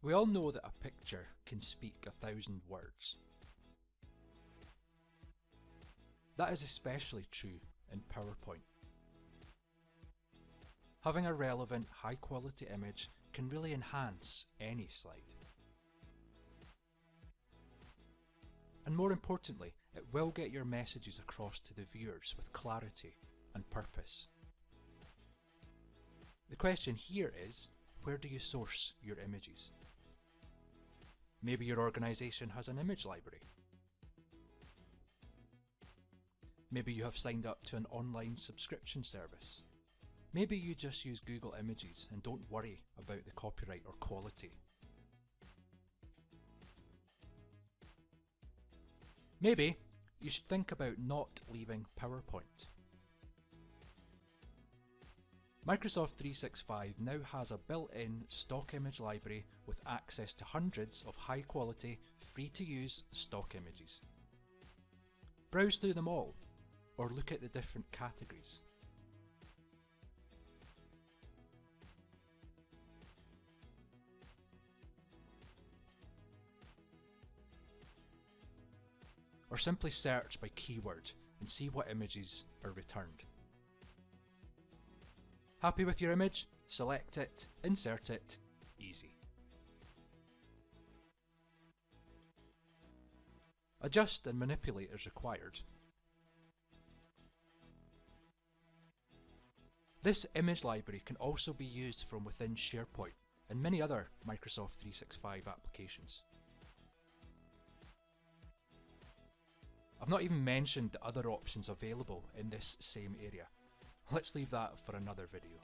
We all know that a picture can speak 1,000 words. That is especially true in PowerPoint. Having a relevant, high-quality image can really enhance any slide. And more importantly, it will get your messages across to the viewers with clarity and purpose. The question here is, where do you source your images? Maybe your organisation has an image library. Maybe you have signed up to an online subscription service. Maybe you just use Google Images and don't worry about the copyright or quality. Maybe you should think about not leaving PowerPoint. Microsoft 365 now has a built-in stock image library with access to hundreds of high-quality, free-to-use stock images. Browse through them all, or look at the different categories. Or simply search by keyword and see what images are returned. Happy with your image? Select it, insert it, easy. Adjust and manipulate as required. This image library can also be used from within SharePoint and many other Microsoft 365 applications. I've not even mentioned the other options available in this same area. Let's leave that for another video.